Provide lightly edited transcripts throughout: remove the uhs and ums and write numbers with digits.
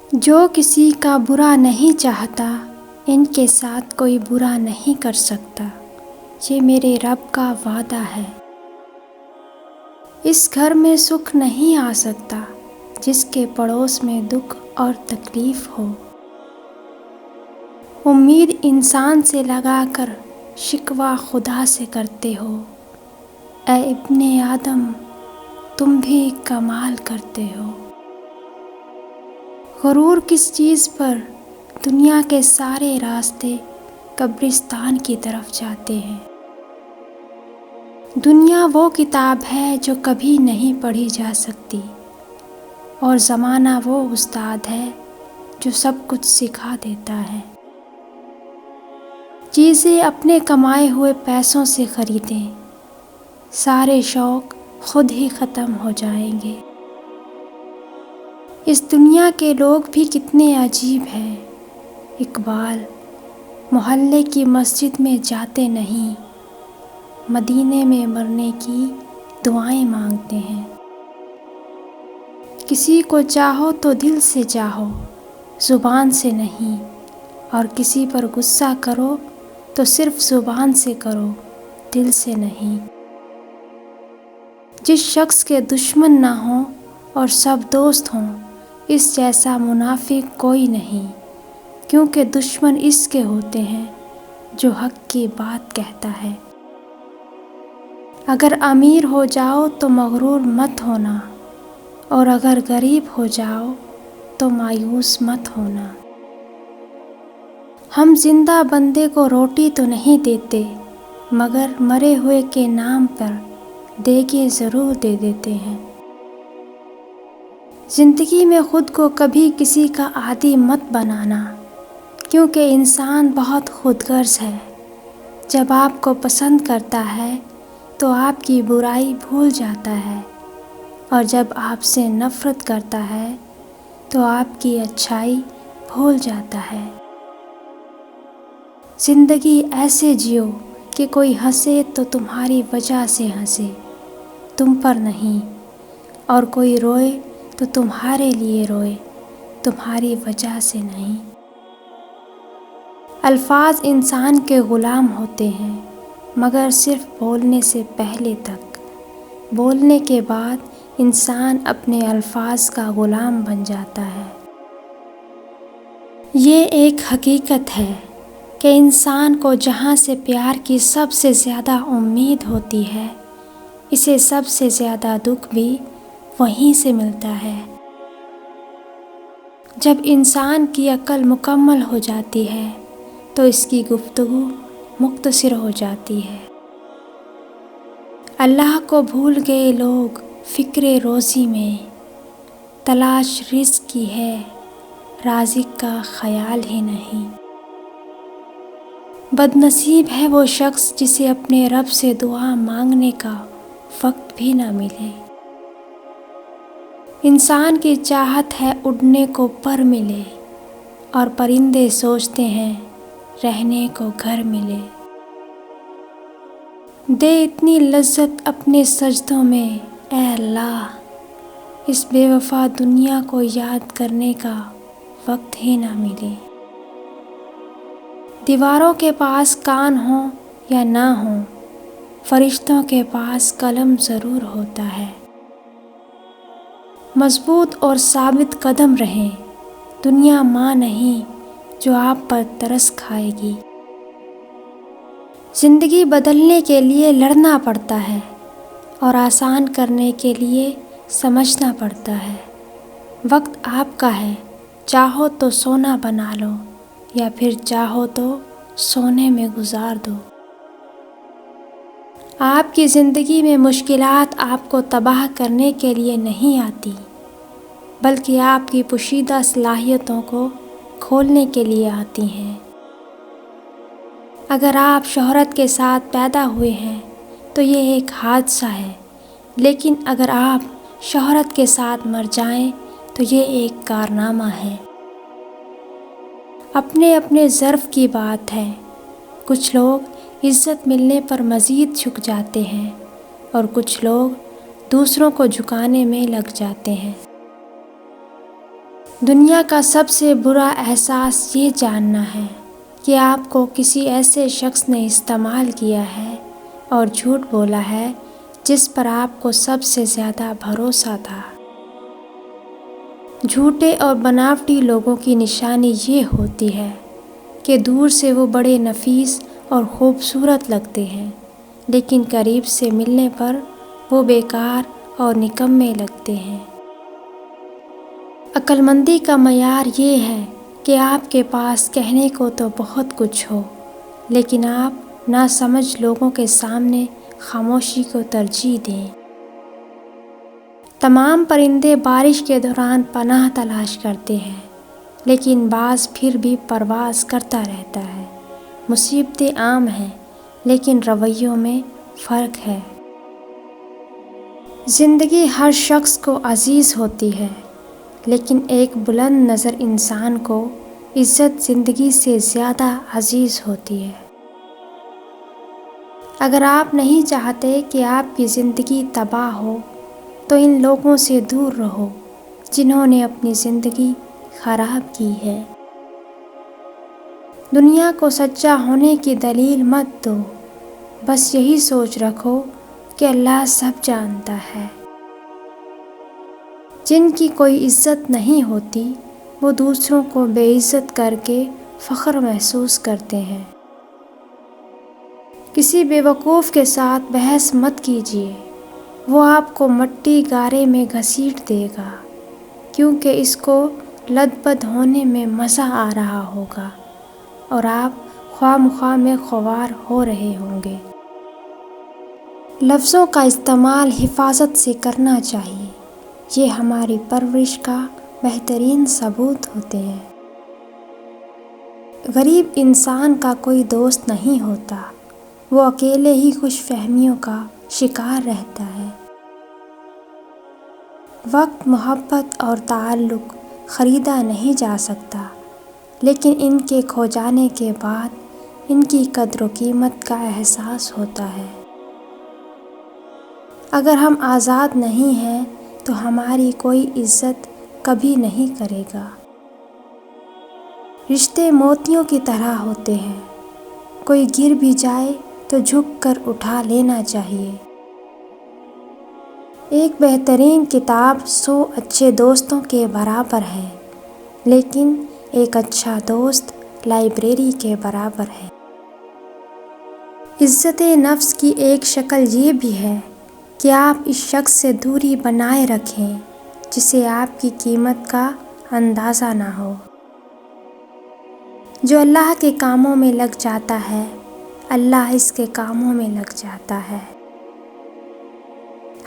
جو کسی کا برا نہیں چاہتا ان کے ساتھ کوئی برا نہیں کر سکتا، یہ میرے رب کا وعدہ ہے۔ اس گھر میں سکھ نہیں آ سکتا جس کے پڑوس میں دکھ اور تکلیف ہو۔ امید انسان سے لگا کر شکوہ خدا سے کرتے ہو، اے ابن آدم تم بھی کمال کرتے ہو۔ غرور کس چیز پر؟ دنیا کے سارے راستے قبرستان کی طرف جاتے ہیں۔ دنیا وہ کتاب ہے جو کبھی نہیں پڑھی جا سکتی، اور زمانہ وہ استاد ہے جو سب کچھ سکھا دیتا ہے۔ چیزیں اپنے کمائے ہوئے پیسوں سے خریدیں، سارے شوق خود ہی ختم ہو جائیں گے۔ اس دنیا کے لوگ بھی کتنے عجیب ہیں۔ اقبال محلے کی مسجد میں جاتے نہیں، مدینے میں مرنے کی دعائیں مانگتے ہیں۔ کسی کو چاہو تو دل سے چاہو، زبان سے نہیں، اور کسی پر غصہ کرو تو صرف زبان سے کرو، دل سے نہیں۔ جس شخص کے دشمن نہ ہوں اور سب دوست ہوں، اس جیسا منافق کوئی نہیں، کیونکہ دشمن اس کے ہوتے ہیں جو حق کی بات کہتا ہے۔ اگر امیر ہو جاؤ تو مغرور مت ہونا، اور اگر غریب ہو جاؤ تو مایوس مت ہونا۔ ہم زندہ بندے کو روٹی تو نہیں دیتے، مگر مرے ہوئے کے نام پر دیگیں ضرور دے دیتے ہیں۔ زندگی میں خود کو کبھی کسی کا عادی مت بنانا، کیونکہ انسان بہت خود غرض ہے۔ جب آپ کو پسند کرتا ہے تو آپ کی برائی بھول جاتا ہے، اور جب آپ سے نفرت کرتا ہے تو آپ کی اچھائی بھول جاتا ہے۔ زندگی ایسے جیو کہ کوئی ہنسے تو تمہاری وجہ سے ہنسے، تم پر نہیں، اور کوئی روئے تو تمہارے لیے روئے، تمہاری وجہ سے نہیں۔ الفاظ انسان کے غلام ہوتے ہیں، مگر صرف بولنے سے پہلے تک۔ بولنے کے بعد انسان اپنے الفاظ کا غلام بن جاتا ہے۔ یہ ایک حقیقت ہے کہ انسان کو جہاں سے پیار کی سب سے زیادہ امید ہوتی ہے، اسے سب سے زیادہ دکھ بھی وہیں سے ملتا ہے۔ جب انسان کی عقل مکمل ہو جاتی ہے تو اس کی گفتگو مختصر ہو جاتی ہے۔ اللہ کو بھول گئے لوگ فکر روزی میں، تلاش رزق کی ہے رازق کا خیال ہی نہیں۔ بد نصیب ہے وہ شخص جسے اپنے رب سے دعا مانگنے کا وقت بھی نہ ملے۔ انسان کی چاہت ہے اڑنے کو پر ملے، اور پرندے سوچتے ہیں رہنے کو گھر ملے۔ دے اتنی لذت اپنے سجدوں میں اے اللہ، اس بے وفا دنیا کو یاد کرنے کا وقت ہی نہ ملے۔ دیواروں کے پاس کان ہوں یا نہ ہوں، فرشتوں کے پاس قلم ضرور ہوتا ہے۔ مضبوط اور ثابت قدم رہیں، دنیا ماں نہیں جو آپ پر ترس کھائے گی۔ زندگی بدلنے کے لیے لڑنا پڑتا ہے، اور آسان کرنے کے لیے سمجھنا پڑتا ہے۔ وقت آپ کا ہے، چاہو تو سونا بنا لو، یا پھر چاہو تو سونے میں گزار دو۔ آپ کی زندگی میں مشکلات آپ کو تباہ کرنے کے لیے نہیں آتی، بلکہ آپ کی پوشیدہ صلاحیتوں کو کھولنے کے لیے آتی ہیں۔ اگر آپ شہرت کے ساتھ پیدا ہوئے ہیں تو یہ ایک حادثہ ہے، لیکن اگر آپ شہرت کے ساتھ مر جائیں تو یہ ایک کارنامہ ہے۔ اپنے اپنے ظرف کی بات ہے۔ کچھ لوگ عزت ملنے پر مزید جھک جاتے ہیں، اور کچھ لوگ دوسروں کو جھکانے میں لگ جاتے ہیں۔ دنیا کا سب سے برا احساس یہ جاننا ہے کہ آپ کو کسی ایسے شخص نے استعمال کیا ہے اور جھوٹ بولا ہے جس پر آپ کو سب سے زیادہ بھروسہ تھا۔ جھوٹے اور بناوٹی لوگوں کی نشانی یہ ہوتی ہے کہ دور سے وہ بڑے نفیس اور خوبصورت لگتے ہیں، لیکن قریب سے ملنے پر وہ بیکار اور نکمّے لگتے ہیں۔ عقل مندی کا معیار یہ ہے کہ آپ کے پاس کہنے کو تو بہت کچھ ہو، لیکن آپ ناسمجھ لوگوں کے سامنے خاموشی کو ترجیح دیں۔ تمام پرندے بارش کے دوران پناہ تلاش کرتے ہیں، لیکن باز پھر بھی پرواز کرتا رہتا ہے۔ مصیبتیں عام ہیں، لیکن رویوں میں فرق ہے۔ زندگی ہر شخص کو عزیز ہوتی ہے، لیکن ایک بلند نظر انسان کو عزت زندگی سے زیادہ عزیز ہوتی ہے۔ اگر آپ نہیں چاہتے کہ آپ کی زندگی تباہ ہو تو ان لوگوں سے دور رہو جنہوں نے اپنی زندگی خراب کی ہے۔ دنیا کو سچا ہونے کی دلیل مت دو، بس یہی سوچ رکھو کہ اللہ سب جانتا ہے۔ جن کی کوئی عزت نہیں ہوتی وہ دوسروں کو بے عزت کر کے فخر محسوس کرتے ہیں۔ کسی بے وقوف کے ساتھ بحث مت کیجیے، وہ آپ کو مٹی گارے میں گھسیٹ دے گا، کیونکہ اس کو لد بد ہونے میں مزہ آ رہا ہوگا اور آپ خواہ مخواہ میں خوار ہو رہے ہوں گے۔ لفظوں کا استعمال حفاظت سے کرنا چاہیے، یہ ہماری پرورش کا بہترین ثبوت ہوتے ہیں۔ غریب انسان کا کوئی دوست نہیں ہوتا، وہ اکیلے ہی خوش فہمیوں کا شکار رہتا ہے۔ وقت، محبت اور تعلق خریدا نہیں جا سکتا، لیکن ان کے کھو جانے کے بعد ان کی قدر و قیمت کا احساس ہوتا ہے۔ اگر ہم آزاد نہیں ہیں تو ہماری کوئی عزت کبھی نہیں کرے گا۔ رشتے موتیوں کی طرح ہوتے ہیں، کوئی گر بھی جائے تو جھک کر اٹھا لینا چاہیے۔ ایک بہترین کتاب 100 اچھے دوستوں کے برابر ہے، لیکن ایک اچھا دوست لائبریری کے برابر ہے۔ عزت نفس کی ایک شکل یہ بھی ہے کہ آپ اس شخص سے دوری بنائے رکھیں جسے آپ کی قیمت کا اندازہ نہ ہو۔ جو اللہ کے کاموں میں لگ جاتا ہے، اللہ اس کے کاموں میں لگ جاتا ہے۔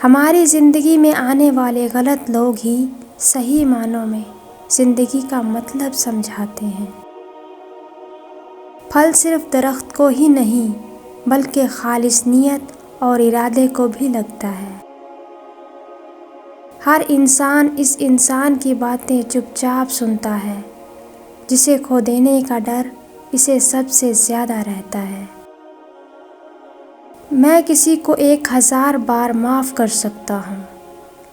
ہماری زندگی میں آنے والے غلط لوگ ہی صحیح معنوں میں زندگی کا مطلب سمجھاتے ہیں۔ پھل صرف درخت کو ہی نہیں بلکہ خالص نیت اور ارادے کو بھی لگتا ہے۔ ہر انسان اس انسان کی باتیں چپ چاپ سنتا ہے جسے کھو دینے کا ڈر اسے سب سے زیادہ رہتا ہے۔ میں کسی کو 1000 بار معاف کر سکتا ہوں،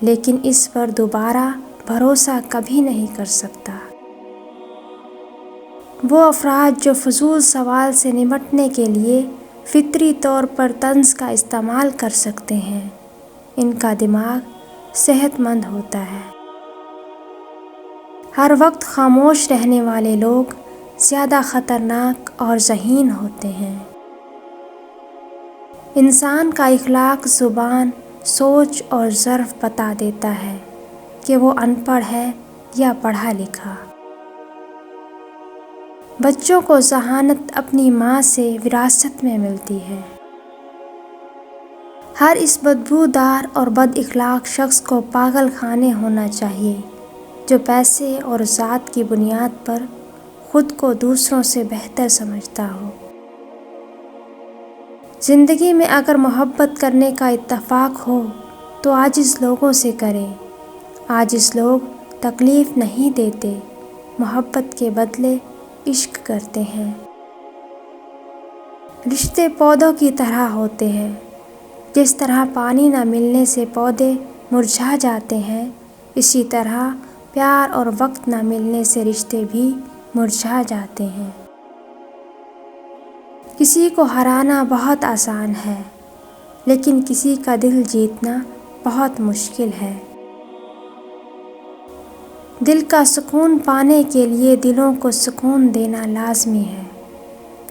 لیکن اس پر دوبارہ بھروسہ کبھی نہیں کر سکتا۔ وہ افراد جو فضول سوال سے نمٹنے کے لیے فطری طور پر طنز کا استعمال کر سکتے ہیں، ان کا دماغ صحت مند ہوتا ہے۔ ہر وقت خاموش رہنے والے لوگ زیادہ خطرناک اور ذہین ہوتے ہیں۔ انسان کا اخلاق زبان، سوچ اور ظرف بتا دیتا ہے کہ وہ ان پڑھ ہے یا پڑھا لکھا۔ بچوں کو ذہانت اپنی ماں سے وراثت میں ملتی ہے۔ ہر اس بدبودار اور بد اخلاق شخص کو پاگل خانے ہونا چاہیے جو پیسے اور ذات کی بنیاد پر خود کو دوسروں سے بہتر سمجھتا ہو۔ زندگی میں اگر محبت کرنے کا اتفاق ہو تو عاجز لوگوں سے کریں۔ عاجز لوگ تکلیف نہیں دیتے، محبت کے بدلے عشق کرتے ہیں۔ رشتے پودوں کی طرح ہوتے ہیں، جس طرح پانی نہ ملنے سے پودے مرجھا جاتے ہیں، اسی طرح پیار اور وقت نہ ملنے سے رشتے بھی مرجھا جاتے ہیں۔ کسی کو ہرانا بہت آسان ہے، لیکن کسی کا دل جیتنا بہت مشکل ہے۔ دل کا سکون پانے کے لیے دلوں کو سکون دینا لازمی ہے۔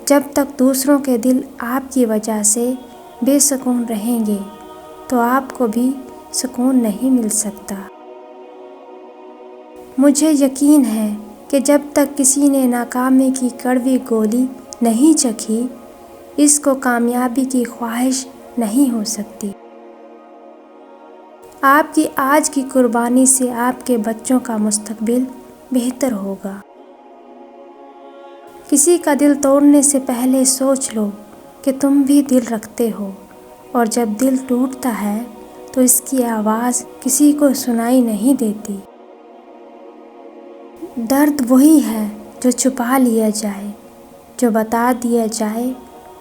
جب تک دوسروں کے دل آپ کی وجہ سے بے سکون رہیں گے تو آپ کو بھی سکون نہیں مل سکتا۔ مجھے یقین ہے کہ جب تک کسی نے ناکامی کی کڑوی گولی نہیں چکھی، اس کو کامیابی کی خواہش نہیں ہو سکتی۔ آپ کی آج کی قربانی سے آپ کے بچوں کا مستقبل بہتر ہوگا۔ کسی کا دل توڑنے سے پہلے سوچ لو کہ تم بھی دل رکھتے ہو، اور جب دل ٹوٹتا ہے تو اس کی آواز کسی کو سنائی نہیں دیتی۔ درد وہی ہے جو چھپا لیا جائے، جو بتا دیا جائے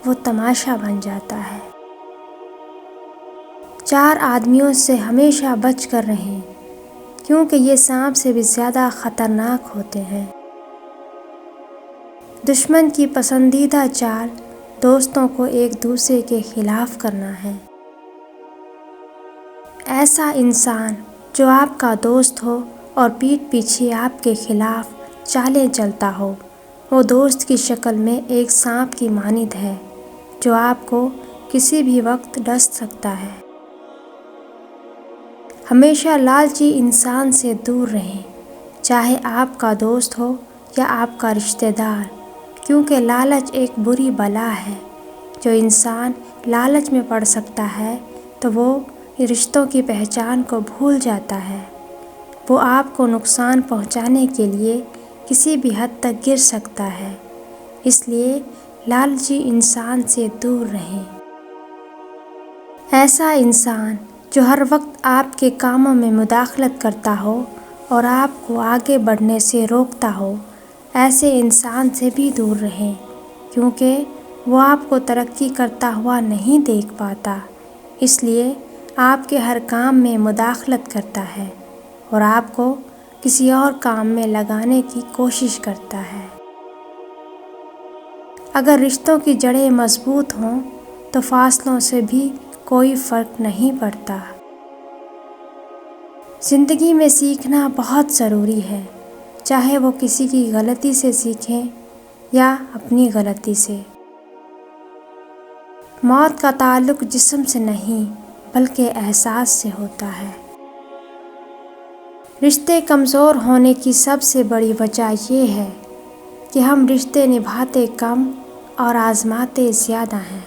وہ تماشا بن جاتا ہے۔ 4 آدمیوں سے ہمیشہ بچ کر رہیں، کیونکہ یہ سانپ سے بھی زیادہ خطرناک ہوتے ہیں۔ دشمن کی پسندیدہ چال دوستوں کو ایک دوسرے کے خلاف کرنا ہے۔ ایسا انسان جو آپ کا دوست ہو اور پیٹھ پیچھے آپ کے خلاف چالیں چلتا ہو، وہ دوست کی شکل میں ایک سانپ کی مانند ہے جو آپ کو کسی بھی وقت ڈس سکتا ہے۔ ہمیشہ لالچی انسان سے دور رہیں، چاہے آپ کا دوست ہو یا آپ کا رشتہ دار، کیونکہ لالچ ایک بری بلا ہے۔ جو انسان لالچ میں پڑ سکتا ہے تو وہ رشتوں کی پہچان کو بھول جاتا ہے۔ وہ آپ کو نقصان پہنچانے کے لیے کسی بھی حد تک گر سکتا ہے، اس لیے لالچی انسان سے دور رہیں۔ ایسا انسان جو ہر وقت آپ کے کاموں میں مداخلت کرتا ہو اور آپ کو آگے بڑھنے سے روکتا ہو، ایسے انسان سے بھی دور رہیں، کیونکہ وہ آپ کو ترقی کرتا ہوا نہیں دیکھ پاتا، اس لیے آپ کے ہر کام میں مداخلت کرتا ہے اور آپ کو کسی اور کام میں لگانے کی کوشش کرتا ہے۔ اگر رشتوں کی جڑیں مضبوط ہوں تو فاصلوں سے بھی کوئی فرق نہیں پڑتا۔ زندگی میں سیکھنا بہت ضروری ہے، چاہے وہ کسی کی غلطی سے سیکھیں یا اپنی غلطی سے۔ موت کا تعلق جسم سے نہیں بلکہ احساس سے ہوتا ہے۔ رشتے کمزور ہونے کی سب سے بڑی وجہ یہ ہے کہ ہم رشتے نبھاتے کم اور آزماتے زیادہ ہیں۔